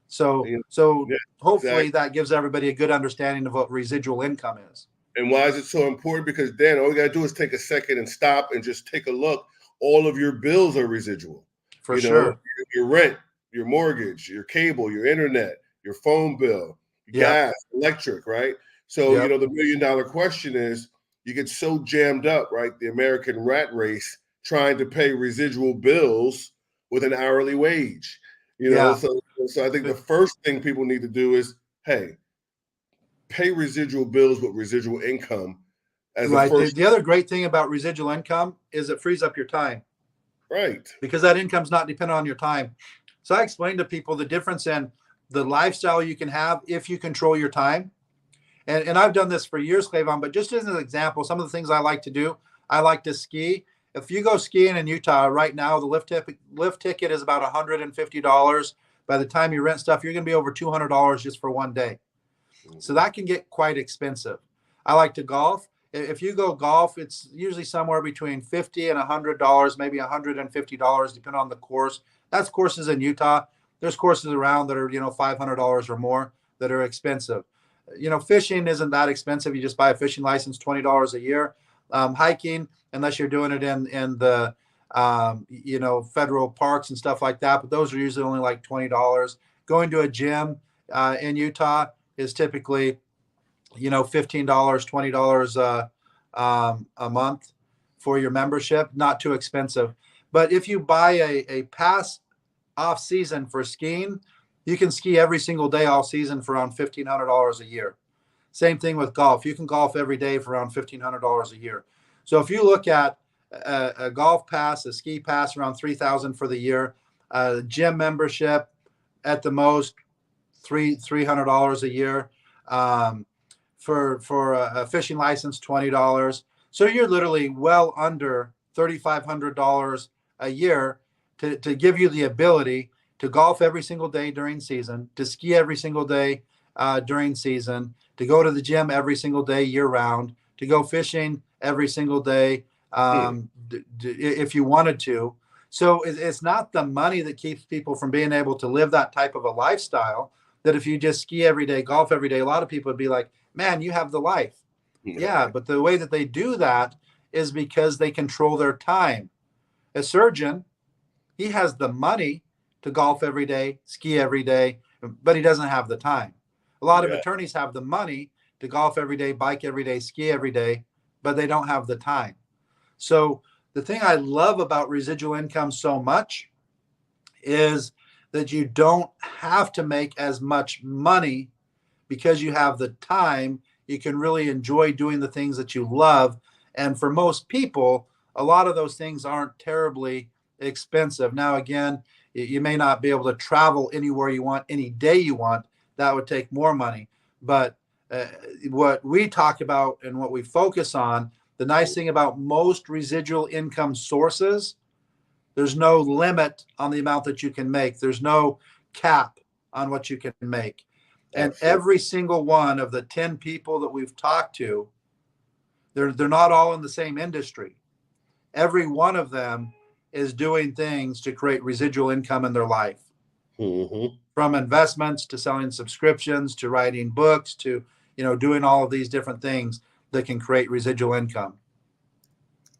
So Yeah, so yeah, hopefully exactly. that gives everybody a good understanding of what residual income is. And why is it so important? Because then all you gotta do is take a second and stop and just take a look. All of your bills are residual. For Your sure. rent, your mortgage, your cable, your internet, your phone bill, Yep. gas, electric, right? So, Yep. the $1 million question is you get so jammed up, right? The American rat race trying to pay residual bills with an hourly wage. Yeah. So I think the first thing people need to do is, hey, pay residual bills with residual income as a Right. The, first. the other great thing about residual income is it frees up your time, Right. because that income's not dependent on your time. So I explain to people the difference in the lifestyle you can have if you control your time. And I've done this for years, Clavon, but just as an example, some of the things I like to do, I like to ski. If you go skiing in Utah right now, the lift ticket is about $150. By the time you rent stuff, you're going to be over $200 just for one day. So Mhm. that can get quite expensive. I like to golf. If you go golf, it's usually somewhere between $50 and $100, maybe $150, depending on the course. That's courses in Utah. There's courses around that are, $500 or more that are expensive. Fishing isn't that expensive. You just buy a fishing license, $20 a year. Hiking, unless you're doing it in the federal parks and stuff like that, but those are usually only like $20. Going to a gym in Utah is typically, $15, $20 a month for your membership. Not too expensive. But if you buy a pass off season for skiing, you can ski every single day all season for around $1,500 a year. Same thing with golf. You can golf every day for around $1,500 a year. So if you look at a golf pass, a ski pass, around $3,000 for the year, gym membership at the most $300 a year. For a fishing license, $20. So you're literally well under $3,500 a year to give you the ability to golf every single day during season, to ski every single day during season, to go to the gym every single day year round, to go fishing every single day Hmm. if you wanted to. So it's not the money that keeps people from being able to live that type of a lifestyle. That if you just ski every day, golf every day, a lot of people would be like, man, you have the life. Yeah, but the way that they do that is because they control their time. A surgeon, he has the money to golf every day, ski every day, but he doesn't have the time. A lot of Yeah. attorneys have the money to golf every day, bike every day, ski every day, but they don't have the time. So the thing I love about residual income so much is that you don't have to make as much money because you have the time. You can really enjoy doing the things that you love. And for most people, a lot of those things aren't terribly expensive. Now, again, you may not be able to travel anywhere you want, any day you want. That would take more money. But uh, what we talk about and what we focus on, the nice thing about most residual income sources, there's no limit on the amount that you can make. There's no cap on what you can make. And Absolutely. every single one of the 10 people that we've talked to, they're not all in the same industry. Every one of them is doing things to create residual income in their life, Hmm. from investments to selling subscriptions to writing books to doing all of these different things that can create residual income.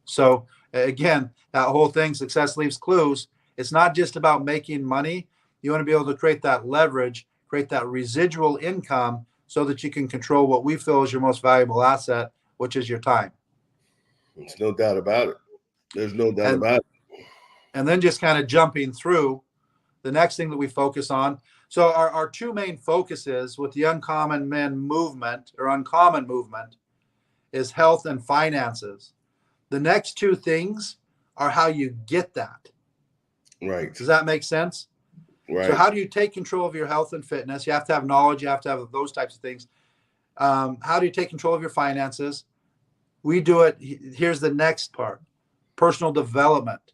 So again, that whole thing, success leaves clues. It's not just about making money. You want to be able to create that leverage, create that residual income so that you can control what we feel is your most valuable asset, which is your time. There's no doubt about it. There's no doubt And about it. and then just kind of jumping through the next thing that we focus on. So our two main focuses with the uncommon men movement or uncommon movement is health and finances. The next two things are how you get that. Right. Does that make sense? So Right. how do you take control of your health and fitness? You have to have knowledge. You have to have those types of things. How do you take control of your finances? We do it. Here's the next part: personal development.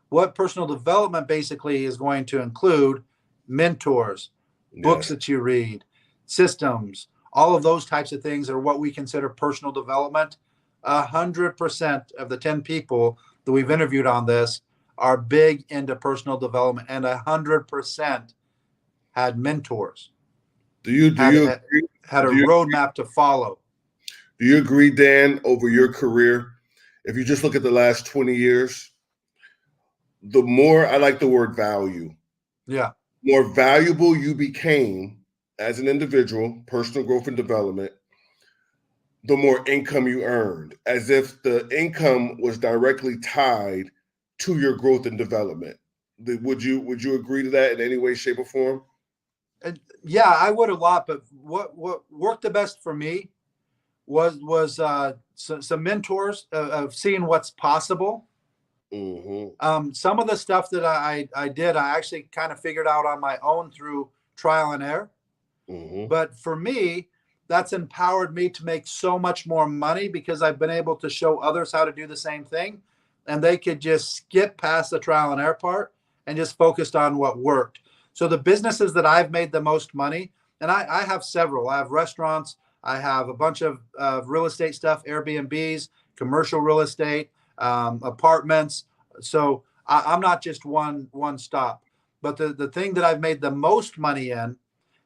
What personal development basically is going to include mentors, books Yes. that you read, systems, all of those types of things are what we consider personal development. 100% of the 10 people that we've interviewed on this are big into personal development, and 100% had mentors, Do you do had you a, agree? had a Do you roadmap to follow. do you agree, Dan, over your career? If you just look at the last 20 years, the more I like the word value, Yeah. more valuable you became as an individual, personal growth and development, the more income you earned, as if the income was directly tied to your growth and development. Would you agree to that in any way, shape, or form? Yeah, I would a lot, but what worked the best for me was some mentors of seeing what's possible. Mm-hmm. Some of the stuff that I did, I actually kind of figured out on my own through trial and error. Mm-hmm. But for me, that's empowered me to make so much more money because I've been able to show others how to do the same thing, and they could just skip past the trial and error part and just focused on what worked. So the businesses that I've made the most money, and I have several. I have restaurants. I have a bunch of real estate stuff, Airbnbs, commercial real estate, apartments. So I'm not just one stop. But the thing that I've made the most money in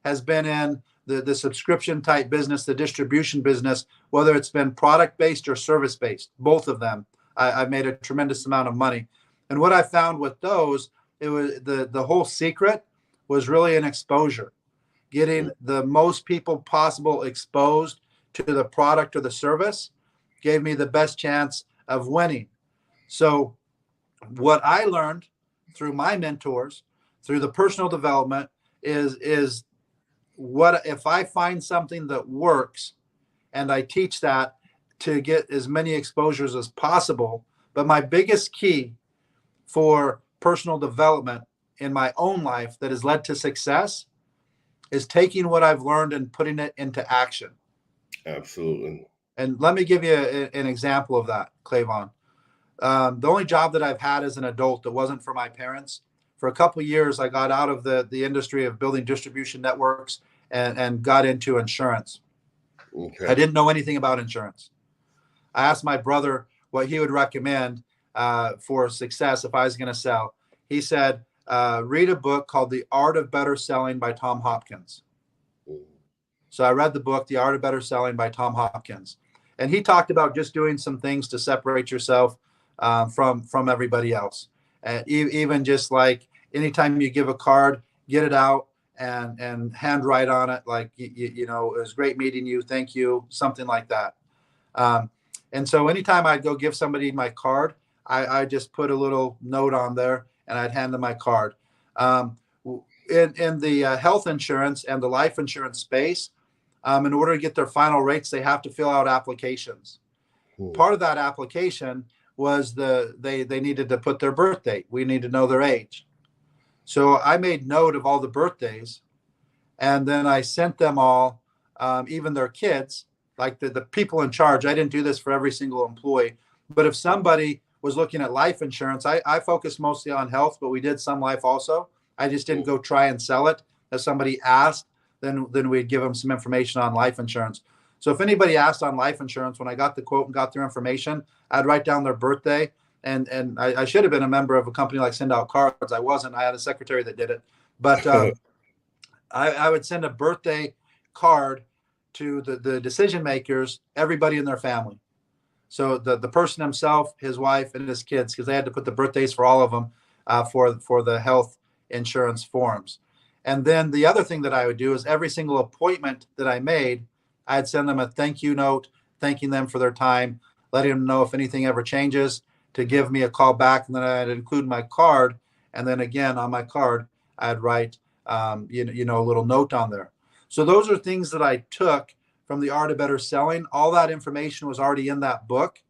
has been in the subscription type business, the distribution business, whether it's been product based or service based, both of them. I've made a tremendous amount of money. And what I found with those, it was the whole secret was really an exposure, getting the most people possible exposed to the product or the service gave me the best chance of winning. So what I learned through my mentors, through the personal development is what if I find something that works and I teach that to get as many exposures as possible. But my biggest key for personal development in my own life that has led to success is taking what I've learned and putting it into action. Absolutely. And let me give you an example of that, Clavon. The only job that I've had as an adult that wasn't for my parents, for a couple of years, I got out of the industry of building distribution networks and got into insurance. Okay. I didn't know anything about insurance. I asked my brother what he would recommend for success if I was going to sell. He said, read a book called The Art of Better Selling by Tom Hopkins. So I read the book, The Art of Better Selling by Tom Hopkins. And he talked about just doing some things to separate yourself from everybody else. Even just like anytime you give a card, get it out and handwrite on it, like, you know, it was great meeting you. Thank you. Something like that. And so anytime I'd go give somebody my card, I just put a little note on there and I'd hand them my card. In the health insurance and the life insurance space, in order to get their final rates, they have to fill out applications. Part of that application was they needed to put their birth date. We need to know their age. So I made note of all the birthdays, and then I sent them all, even their kids, like the people in charge. I didn't do this for every single employee, but if somebody was looking at life insurance, I focused mostly on health, but we did some life also. I just didn't go try and sell it. If somebody asked, then we'd give them some information on life insurance. So if anybody asked on life insurance, when I got the quote and got their information, I'd write down their birthday. And I should have been a member of a company like Send Out Cards. I wasn't. I had a secretary that did it. But I would send a birthday card to the decision makers, everybody in their family. So the person himself, his wife, and his kids, because they had to put the birthdays for all of them for the health insurance forms. And then the other thing that I would do is every single appointment that I made, I'd send them a thank you note, thanking them for their time, letting them know if anything ever changes to give me a call back. And then I'd include my card. And then again, on my card, I'd write, a little note on there. So those are things that I took from The Art of Better Selling. All that information was already in that book.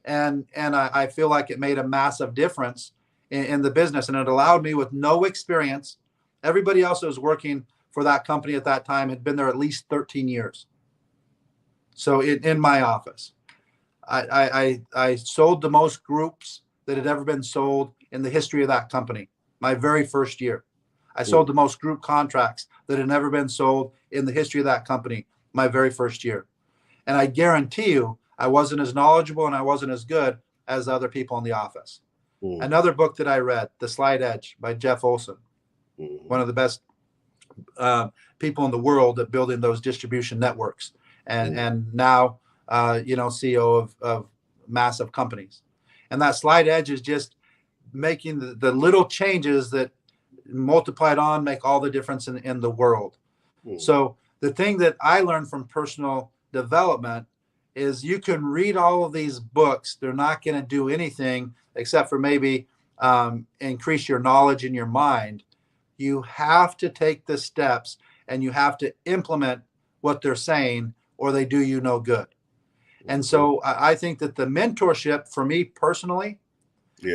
And I feel like it made a massive difference in the business. And it allowed me, with no experience, everybody else that was working for that company at that time had been there at least 13 years. So in my office, I sold the most groups that had ever been sold in the history of that company. My very first year, I sold the most group contracts that had never been sold in the history of that company. my very first year. And I guarantee you, I wasn't as knowledgeable and I wasn't as good as the other people in the office. Mm. Another book that I read, The Slight Edge by Jeff Olson, one of the best people in the world at building those distribution networks, and now CEO of massive companies. And that Slight Edge is just making the little changes that multiplied on make all the difference in the world. So the thing that I learned from personal development is you can read all of these books. They're not going to do anything except for maybe increase your knowledge in your mind. You have to take the steps and you have to implement what they're saying, or they do you no good. And so I think that the mentorship for me personally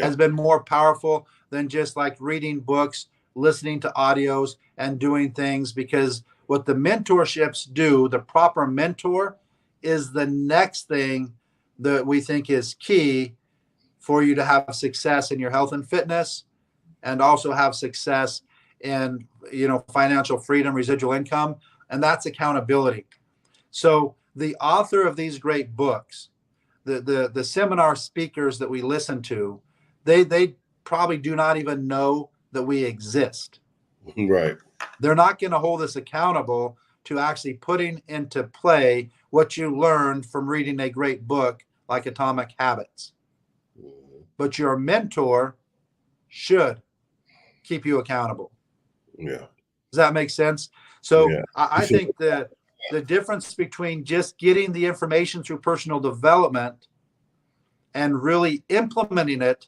has been more powerful than just like reading books, listening to audios, and doing things, because what the mentorships do, the proper mentor is the next thing that we think is key for you to have success in your health and fitness, and also have success in financial freedom, residual income, and that's accountability. So the author of these great books, the seminar speakers that we listen to, they probably do not even know that we exist. Right. They're not going to hold us accountable to actually putting into play what you learned from reading a great book like Atomic Habits. But your mentor should keep you accountable. Yeah. Does that make sense? So I think that the difference between just getting the information through personal development and really implementing it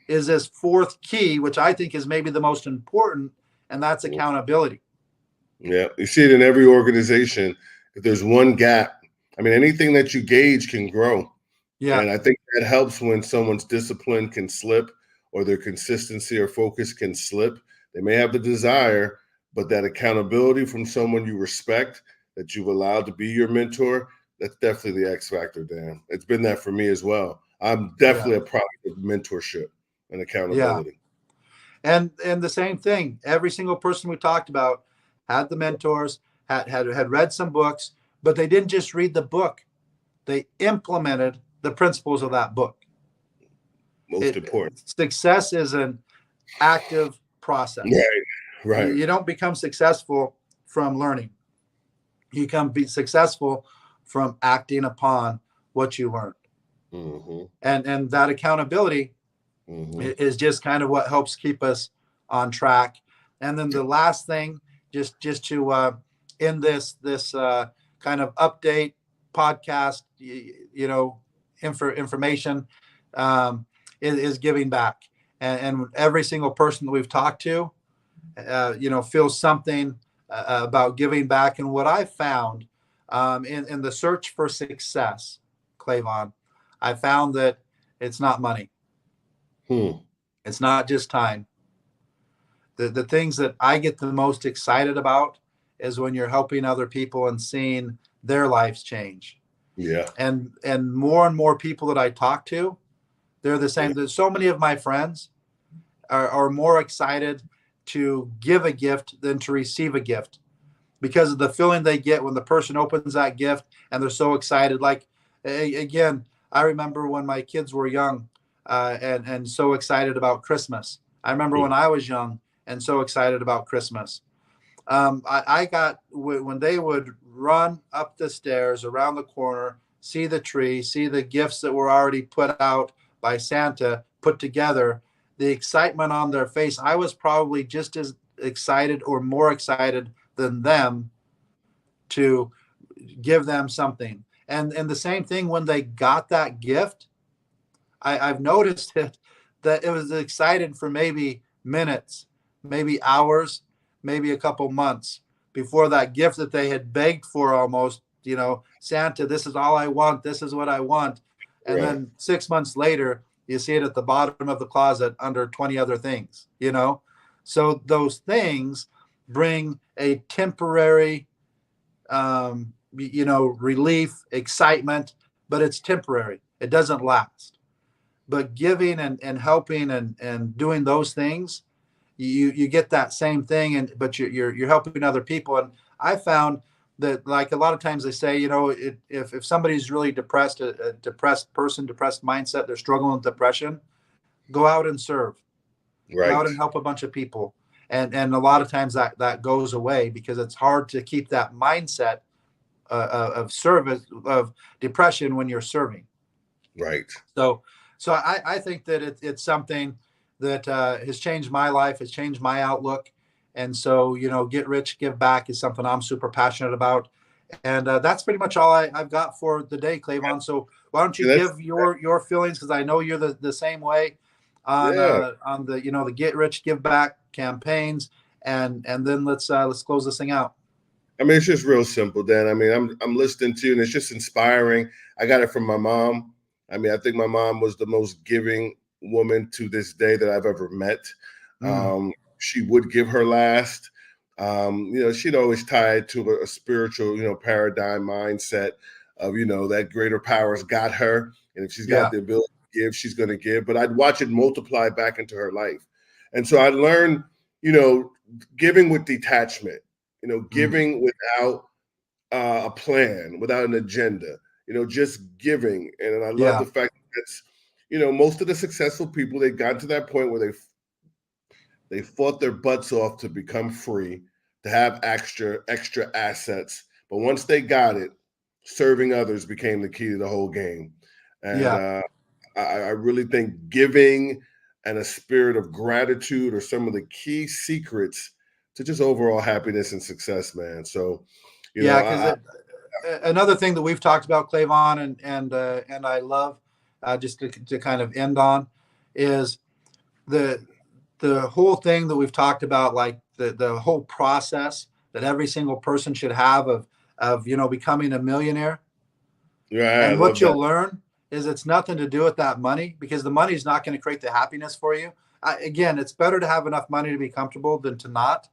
is this fourth key, which I think is maybe the most important, and that's accountability. Yeah. You see it in every organization. If there's one gap, I mean, anything that you gauge can grow. Yeah. And I think that helps when someone's discipline can slip, or their consistency or focus can slip. They may have the desire, but that accountability from someone you respect, that you've allowed to be your mentor, that's definitely the X factor, Dan. It's been that for me as well. I'm definitely a product of mentorship and accountability. Yeah. And the same thing, every single person we talked about had the mentors, had read some books, but they didn't just read the book. They implemented the principles of that book. Most important. Success is an active process. Right. You don't become successful from learning. You can be successful from acting upon what you learned. Mm-hmm. And that accountability is just kind of what helps keep us on track. And then the last thing, just to end this kind of update podcast, information, is giving back. And every single person that we've talked to, feels something about giving back. And what I found in the search for success, Clavon, I found that it's not money. It's not just time. The things that I get the most excited about is when you're helping other people and seeing their lives change. Yeah. And more people that I talk to, they're the same. There's so many of my friends are more excited to give a gift than to receive a gift, because of the feeling they get when the person opens that gift and they're so excited. Like, again, I remember when my kids were young and so excited about Christmas. I remember when I was young and so excited about Christmas. I got, when they would run up the stairs, around the corner, see the tree, see the gifts that were already put out by Santa, put together, the excitement on their face, I was probably just as excited or more excited than them to give them something. And the same thing when they got that gift, I've noticed that it was excited for maybe minutes, maybe hours, maybe a couple months before that gift that they had begged for almost, Santa, this is all I want. This is what I want. And then 6 months later, you see it at the bottom of the closet under 20 other things, So those things bring a temporary, relief, excitement, but it's temporary. It doesn't last. But giving and helping and doing those things, you get that same thing, but you're helping other people. And I found that, like a lot of times they say, if somebody's really depressed, a depressed person, depressed mindset, they're struggling with depression, go out and serve, go out Right. and help a bunch of people. And a lot of times that goes away because it's hard to keep that mindset of service, of depression when you're serving. Right. So, I think that it's something that has changed my life, has changed my outlook. And so, get rich, give back is something I'm super passionate about. And that's pretty much all I've got for the day, Clavon. So why don't you And that's give your feelings, because I know you're the same way yeah. on the the get rich, give back campaigns, and then let's close this thing out. I mean, it's just real simple, Dan. I mean, I'm listening to you, and it's just inspiring. I got it from my mom. I mean, I think my mom was the most giving woman to this day that I've ever met. Mm, She would give her last. She'd always tie it to a spiritual, paradigm mindset of, that greater powers got her, and if she's got yeah, the ability to give, she's going to give. But I'd watch it multiply back into her life, and so I learned, giving with detachment. mm, Giving without a plan, without an agenda, just giving. And I love the yeah, fact that that's, most of the successful people, they got to that point where they fought their butts off to become free, to have extra assets. But once they got it, serving others became the key to the whole game. And yeah. I really think giving and a spirit of gratitude are some of the key secrets to just overall happiness and success, man. So, Yeah, because I another thing that we've talked about, Clavon, and I love, just to kind of end on, is the the whole thing that we've talked about, like the whole process that every single person should have of becoming a millionaire. yeah, I And what love that. you'll learn is it's nothing to do with that money, because the money is not going to create the happiness for you. Again, it's better to have enough money to be comfortable than to not.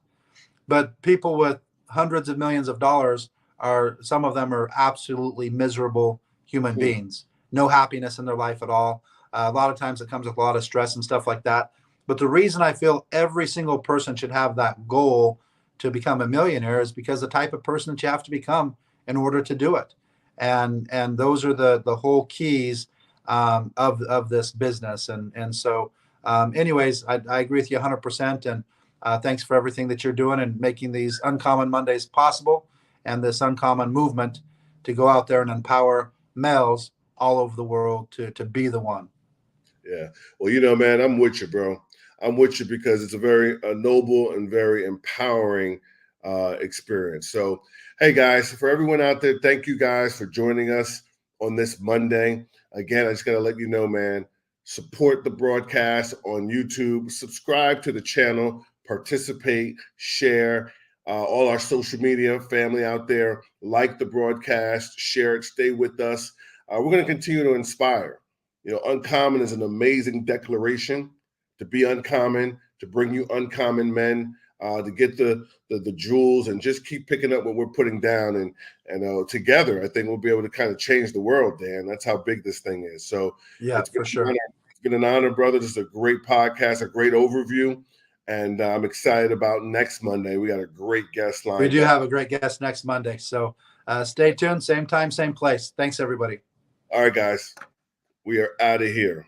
But people with hundreds of millions of dollars, are some of them are absolutely miserable human Hmm. beings, no happiness in their life at all. A lot of times it comes with a lot of stress and stuff like that. But the reason I feel every single person should have that goal to become a millionaire is because the type of person that you have to become in order to do it. And those are the whole keys of this business. And so anyways, I agree with you 100%. And thanks for everything that you're doing and making these Uncommon Mondays possible, and this uncommon movement to go out there and empower males all over the world to be the one. Yeah. Well, man, I'm with you, bro. I'm with you because it's a very noble and very empowering experience. So, hey, guys, for everyone out there, thank you guys for joining us on this Monday. Again, I just got to let you know, man, support the broadcast on YouTube, subscribe to the channel, participate, share. All our social media family out there, like the broadcast, share it, stay with us. We're going to continue to inspire. Uncommon is an amazing declaration to be uncommon, to bring you uncommon men, to get the jewels, and just keep picking up what we're putting down, and together, I think we'll be able to kind of change the world, Dan. That's how big this thing is. So Yeah, it's been for an honor. sure. It's been an honor, brother. This is a great podcast, a great overview, and I'm excited about next Monday. We got a great guest We lined do up. have a great guest next Monday. So stay tuned, same time, same place. Thanks, everybody. All right, guys, we are out of here.